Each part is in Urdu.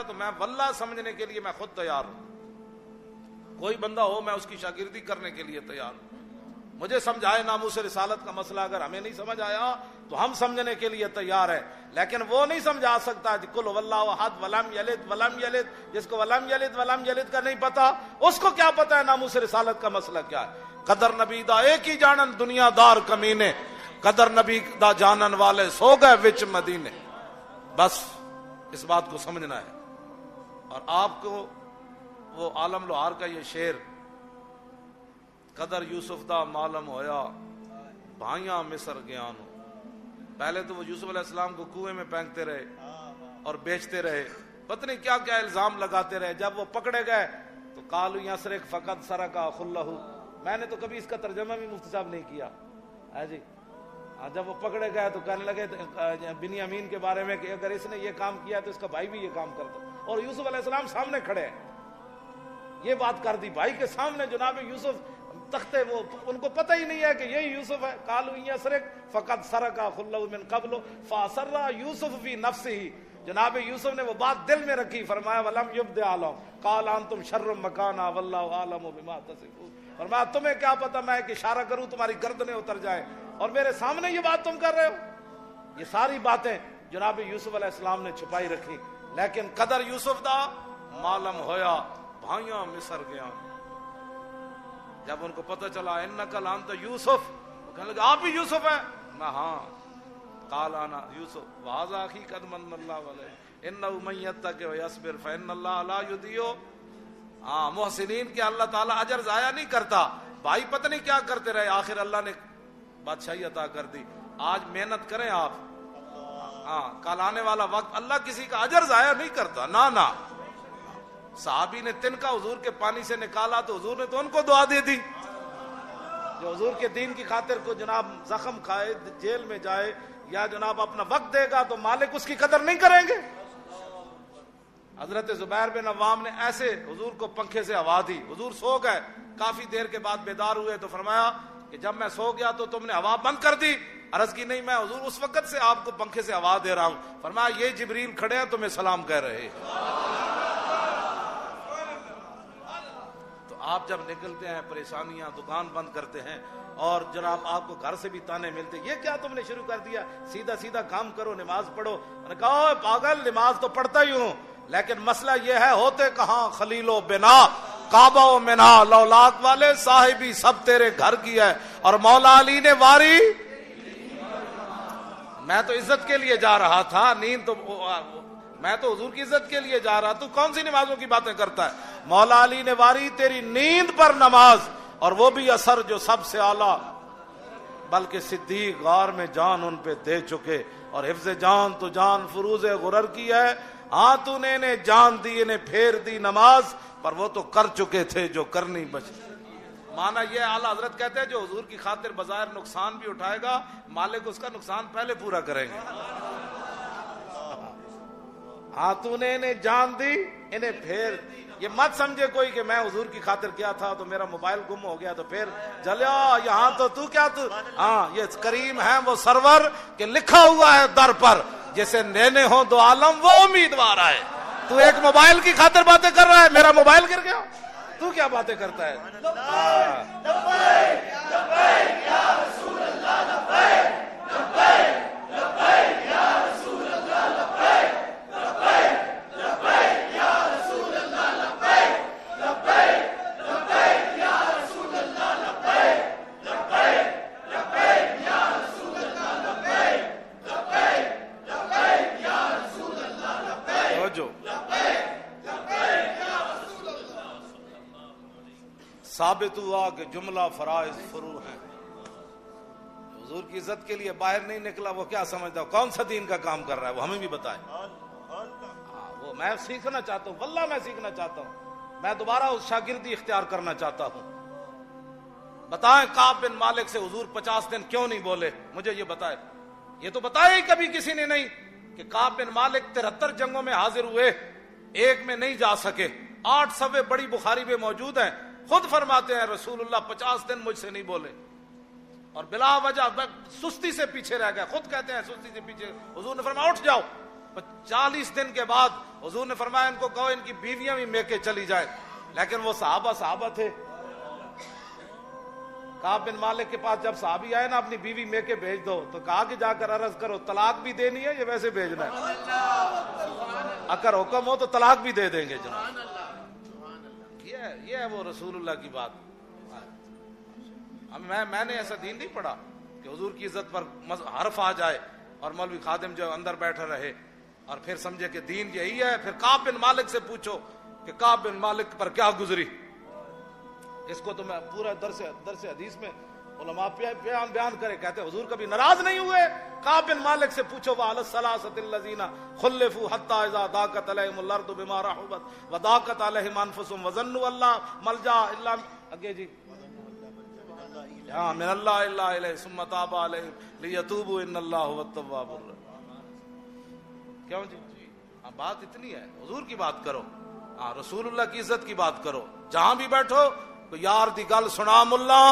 ہے تو میں واللہ سمجھنے کے لیے میں خود تیار ہوں. کوئی بندہ ہو میں اس کی شاگردی کرنے کے لیے تیار ہوں. مجھے سمجھائے ناموس رسالت کا مسئلہ، اگر ہمیں نہیں سمجھ آیا تو ہم سمجھنے کے لیے تیار ہے، لیکن وہ نہیں سمجھا سکتا قل هو اللہ احد ولم یلد ولم یلد. جس کو ولم یلد ولم یلد کا نہیں پتا، اس کو کیا پتا ہے ناموس رسالت کا مسئلہ کیا ہے. قدر نبی دا ایک ہی جانن دنیا دار کمینے، قدر نبی دا جانن والے سو گئے وچ مدینے. بس اس بات کو سمجھنا ہے. اور آپ کو وہ عالم لوہار کا یہ شعر، قدر یوسف دا معلوم ہویا بھائیاں مصر گیان. پہلے تو وہ یوسف علیہ السلام کو کنویں میں پھینکتے رہے اور بیچتے رہے، پتہ نہیں کیا کیا الزام لگاتے رہے. جب وہ پکڑے گئے تو قالوا یسرق فقد سرق خلہ. میں نے تو کبھی اس کا ترجمہ بھی مفتی صاحب نہیں کیا ہے جی. جب وہ پکڑے گئے تو کہنے لگے بنیامین کے بارے میں کہ اگر اس نے یہ کام کیا تو اس کا بھائی بھی یہ کام کر دو. اور یوسف علیہ السلام سامنے کھڑے ہیں، یہ بات کر دی بھائی کے سامنے. جناب یوسف تختے، وہ ان کو پتہ ہی نہیں ہے کہ یہی یوسف ہے. قالوا یسرق فقد سرق خلہ من قبل فاسر یوسف فی نفسہ. جناب یوسف نے وہ بات دل میں رکھی، فرمایا ولم یبدع لهم قال انتم شر مکانا واللہ اعلم بما تصفون. فرمایا تمہیں کیا پتا میں کہ اشارہ کروں تمہاری گردنیں اتر جائیں اور میرے سامنے یہ بات تم کر رہے ہو. یہ ساری باتیں جناب یوسف علیہ السلام نے چھپائی رکھی. لیکن قدر یوسف دا معلوم ہویا بھائیاں مصر گیا. جب ان کو پتہ چلا انک لانت یوسف، کہنے لگے آپ بھی یوسف ہیں؟ میں ہاں. قال انا یوسف وہذا اخی قد من اللہ علیہ انہ من یتق ویصبر فان اللہ لا یضیع. ہاں محسنین کے اللہ تعالیٰ اجر ضائع نہیں کرتا. بھائی پتہ نہیں کیا کرتے رہے، آخر اللہ نے بادشاہی عطا کر دی. آج محنت کریں آپ، ہاں کل آنے والا وقت اللہ کسی کا اجر ضائع نہیں کرتا. نہ صحابی نے تنکا حضور کے پانی سے نکالا تو حضور نے تو ان کو دعا دے دی. جو حضور کے دین کی خاطر کو جناب زخم کھائے، جیل میں جائے یا جناب اپنا وقت دے گا تو مالک اس کی قدر نہیں کریں گے. حضرت زبیر بن عوام نے ایسے حضور کو پنکھے سے ہوا دی. حضور سو گئے، کافی دیر کے بعد بیدار ہوئے تو فرمایا کہ جب میں سو گیا تو تم نے ہوا بند کر دی. عرض کی نہیں میں حضور اس وقت سے آپ کو پنکھے سے ہوا دے رہا ہوں. فرمایا یہ جبریل کھڑے ہیں تمہیں سلام کہہ رہے. تو آپ جب نکلتے ہیں پریشانیاں، دکان بند کرتے ہیں اور جناب آپ کو گھر سے بھی تانے ملتے، یہ کیا تم نے شروع کر دیا، سیدھا سیدھا کام کرو، نماز پڑھو. میں نے کہا پاگل نماز تو پڑھتا ہی ہوں، لیکن مسئلہ یہ ہے ہوتے کہاں خلیل و بنا کعبہ و منا لولاک والے صاحبی سب تیرے گھر کی ہے. اور مولا علی نے واری، میں تو عزت کے لیے جا رہا تھا، نیند تو میں تو حضور کی عزت کے لیے جا رہا. تو کون سی نمازوں کی باتیں کرتا ہے؟ مولا علی نے واری تیری نیند پر نماز، اور وہ بھی اثر جو سب سے اعلیٰ، بلکہ صدیق غار میں جان ان پہ دے چکے. اور حفظ جان تو جان فروز غرر کی ہے. ہاں تو نے انہیں جان دی، انہیں پھیر دی نماز، پر وہ تو کر چکے تھے جو کرنی بچی. مانا یہ اعلیٰ حضرت کہتے ہیں جو حضور کی خاطر بظاہر نقصان بھی اٹھائے گا، مالک اس کا نقصان پہلے پورا کریں گے. ہاں تو نے انہیں جان دی، انہیں پھیر. یہ مت سمجھے کوئی کہ میں حضور کی خاطر کیا تھا تو میرا موبائل گم ہو گیا تو پھر جلیا یہاں تو کیا تو. ہاں یہ کریم ہے وہ سرور کہ لکھا ہوا ہے در پر جیسے نینے ہوں دو عالم وہ امیدوار آئے. تو ایک موبائل کی خاطر باتیں کر رہا ہے، میرا موبائل گر گیا، تو کیا باتیں کرتا ہے؟ ثابت ہوا کہ جملہ فرائض فرو ہیں. حضور کی عزت کے لیے باہر نہیں نکلا، وہ کیا سمجھتا، کون سا دین کا کام کر رہا ہے، وہ ہمیں بھی بتائے. وہ میں سیکھنا چاہتا ہوں، واللہ میں سیکھنا چاہتا ہوں، میں دوبارہ اس شاگردی اختیار کرنا چاہتا ہوں. بتائیں کعب بن مالک سے حضور 50 دن کیوں نہیں بولے، مجھے یہ بتائے. یہ تو بتایا ہی کبھی کسی نے نہیں کہ کعب بن مالک 73 جنگوں میں حاضر ہوئے، ایک میں نہیں جا سکے. 8 صفحے بڑی بخاری میں موجود ہیں. خود فرماتے ہیں رسول اللہ 50 دن مجھ سے نہیں بولے اور بلا وجہ سستی سے پیچھے رہ گئے. خود کہتے ہیں سستی سے پیچھے. حضور نے فرمایا اٹھ جاؤ. 40 دن کے بعد حضور نے فرمایا ان کو کہو ان کی بیویاں بھی میکے چلی جائیں، لیکن وہ صحابہ تھے۔ کعب بن مالک کے پاس جب صحابی آئے نا اپنی بیوی میکے بھیج دو، تو کہا کہ جا کر عرض کرو طلاق بھی دینی ہے یا ویسے بھیجنا ہے؟ اگر حکم ہو تو طلاق بھی دے دیں گے جناب۔ یہ ہے وہ رسول اللہ کی بات۔ میں نے ایسا دین نہیں پڑھا کہ حضور کی عزت پر حرف آ جائے اور مولوی خادم جو اندر بیٹھا رہے اور پھر سمجھے کہ دین یہی ہے۔ پھر کعب بن مالک سے پوچھو کہ کعب بن مالک پر کیا گزری۔ اس کو تو میں پورا درس حدیث میں علماء بیان کرے، کہتے حضور کبھی ناراض نہیں ہوئے۔ کعب بن مالک سے پوچھو وعلی الثلاثۃ الذین خلفوا حتی اذا ضاقت علیہم الارض بما رحبت وضاقت علیہم انفسهم وظنوا اللہ ملجا الا اگے جی من اللہ الا الیہ ثم تاب علیہم لیتوبوا ان اللہ هو التواب الرحیم۔ کیوں جی بات اتنی ہے، حضور کی بات کرو، رسول اللہ کی عزت کی بات کرو، جہاں بھی بیٹھو تو یار دی گل سنا ملا،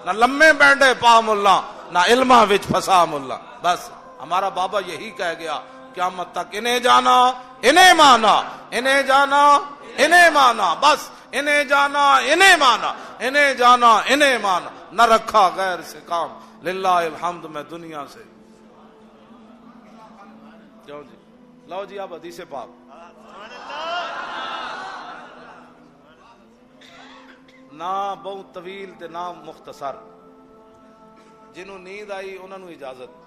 نہ لمے بینڈے پا ملا، نہ علمہ وچ پھسا ملا۔ بس ہمارا بابا یہی کہہ گیا قیامت تک، انہیں جانا انہیں مانا، انہیں جانا انہیں مانا، بس انہیں جانا انہیں مانا، انہیں جانا انہیں مانا، نہ رکھا غیر سے کام، للہ الحمد میں دنیا سے۔ کیوں جی لو جی اب حدیث پاک نہ بہت طویل تے نہ مختصر، جنہوں نیند آئی انہوں نے اجازت۔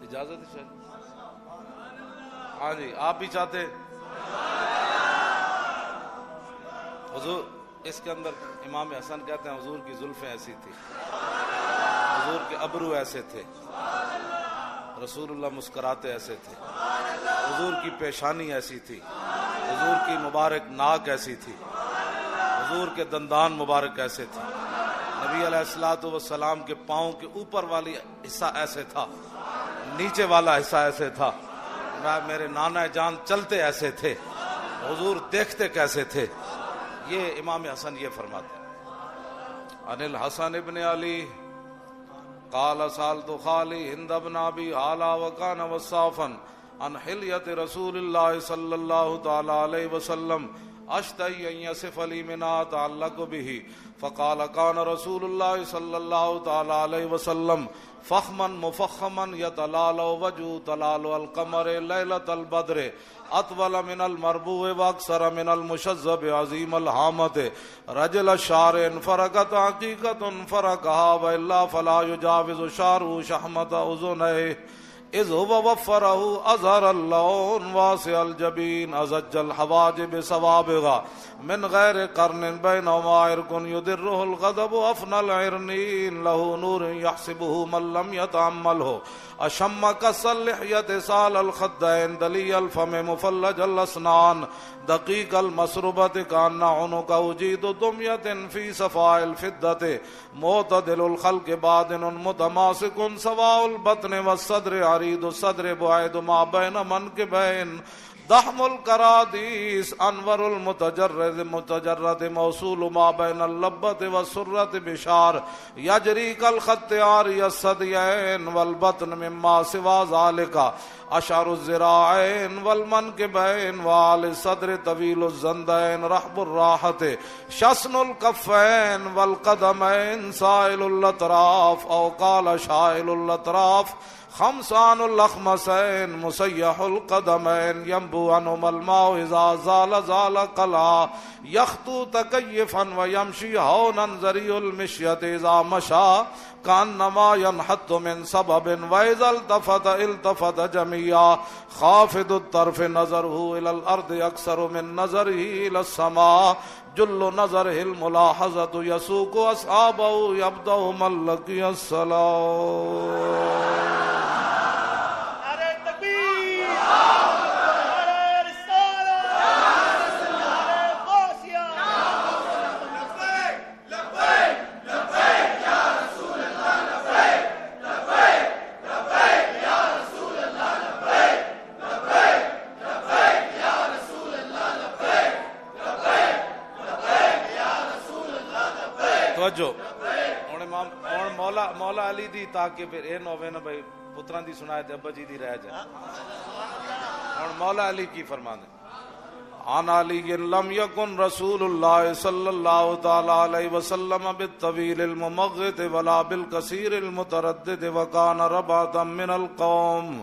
اجازت ہے؟ ہاں جی آپ بھی چاہتے؟ حضور اس کے اندر امام حسن کہتے ہیں حضور کی زلفیں ایسی تھی، حضور کے ابرو ایسے تھے، رسول اللہ مسکراتے ایسے تھے، حضور کی پیشانی ایسی تھی، حضور کی مبارک ناک ایسی تھی، حضور کے دندان مبارک ایسے تھے، نبی علیہ الصلوۃ والسلام کے پاؤں کے اوپر والی حصہ ایسے تھا، نیچے والا حصہ ایسے تھا، میرے نانا جان چلتے ایسے تھے، حضور دیکھتے کیسے تھے۔ یہ امام حسن یہ فرماتے ہیں۔ عن الحسن ابن علی قال سالت خالی ہند بن ابی حالا وکان وصافا عن حلیت رسول اللہ صلی اللہ تعالی علیہ وسلم اشتہی ان یصف لی مما اتعلق به فقال كان رسول اللہ صلی اللہ تعالی علیہ وسلم فخما مفخما يتلال وجهه تلال القمر ليلة البدر اطول من المربوع واكثر من المشذب عظيم الهامة رجل الشعر فرقت حقيقة فرقها والا فلا يجاوز شعره شحمة اذنيه اذ هو وفره اظهر اللون واسع الجبين ازج الحواجب سوابغا من غیر قرن بینهما عرق يدره الغضب افنى العرنين له نور يحسبه من لم يتعمله اشم كس اللحية سال الخدين دلي الفم مفلج الاسنان دقيق المسربة كأن عنق وجيد دمية في صفاء الفضة معتدل الخلق بادن متماسك سواء البطن والصدر عريض الصدر بعيد ما بين منكبين ضخم الكراديس انور المتجرد موصول ما بين اللبة والسرة بشار يجري كالخط عاري الثديين والبطن مما سوى ذلك اشعر الذراعين والمنكبين وعلى الصدر طويل الزندين رحب الراحة شسن الكفين والقدمين سائل الاطراف او قال شائل الاطراف خمسان الاخمسين مسيح القدمين ينبو عنهما الماء اذا زال زال قلعا يخطو تكيفا ويمشي هونا ذريع المشية اذا مشى كأنما ينحط من سبب واذا التفت التفت جميعا خافض الطرف نظره الى الارض اكثر من نظره الى السماء جل نظره الملاحظة يسوق اصحابه يبدأ من لقي الصلاة توجہ ہن مولا علی دی تاکہ پھر اے نہ ہوے نا بھائی پتراں دی سنائے تے ابا جی دی رہ جائے. ہن مولا علی کی فرمانے عن علی لم یکن رسول اللہ صلی اللہ تعالی علیہ وسلم بالطویل الممغت ولا بالکثیر المتردد وکان رباتا من القوم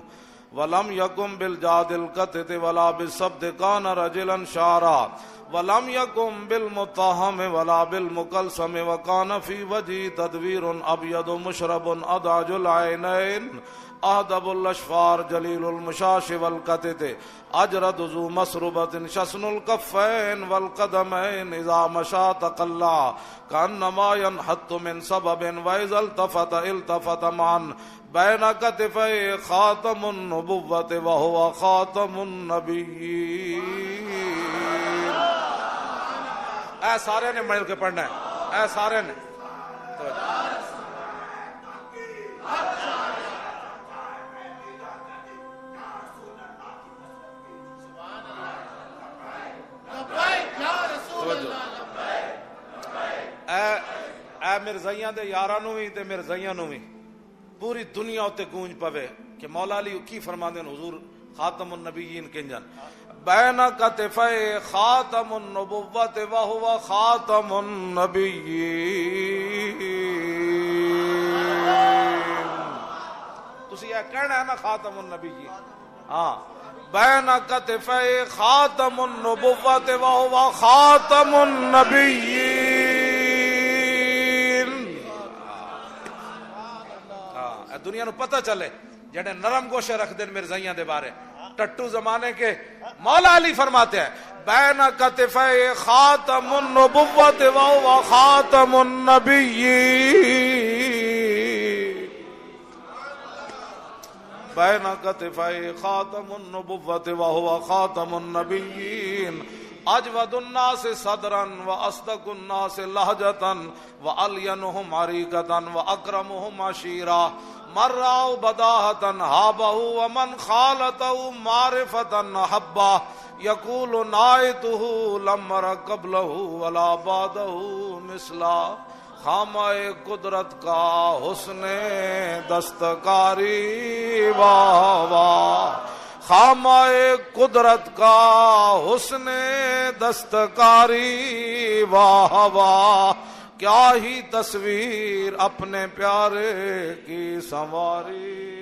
ولم یکن بالجاد القطت ولا بالسبت کان رجلا شعرا ولم یکن بالمتهم ولا بالمکلسم وکان فی وجهه تدویر ابیض مشرب ادعج العینین اہدب الاشفار جلیل المشاش والقطت اجرد ذو مسربت شسن الکفین والقدمین اذا مشا تقلع کانما ينحط من سبب واذا التفت التفت معا بین کتفی خاتم النبوت وهو خاتم النبیین. اے سارے نے مل کے پڑھنا ہے، اے سارے نے اے مرزائیاں دے یاراں نوں وی تے مرزائیاں نوں وی پوری دنیا اتے گونج پوے کہ مولا علی کی فرماندے ہیں حضور خاتم النبیین کنجن بین کتفی خاتم النبوت وہو خاتم النبیین. تسی یہ کہنا ہے نا خاتم النبیین، ہاں بین کتفی خاتم النبوت وہو خاتم النبیین. دنیا نو پتہ چلے جڑے نرم گوشے رکھ دین مرزائیاں دے بارے ٹٹو زمانے کے. مولا علی فرماتے ہیں بین کتفی خاتم النبوت وہو خاتم النبیین. بین کتفی خاتم النبوت وہو خاتم النبیین. اجود الناس صدرا واصدق الناس لہجتا والینہم عریقتا واکرمہم عشیرا من رأوا بداہتا ہابہو ومن خالتہو معرفتا حبہ یقول نائتہو لم ر قبلہو ولا بعدہو مثلا. خامہ قدرت کا حسن دستکاری واہ واہ. خامہ قدرت کا حسن دستکاری واہ واہ. کیا ہی تصویر اپنے پیارے کی سنواری.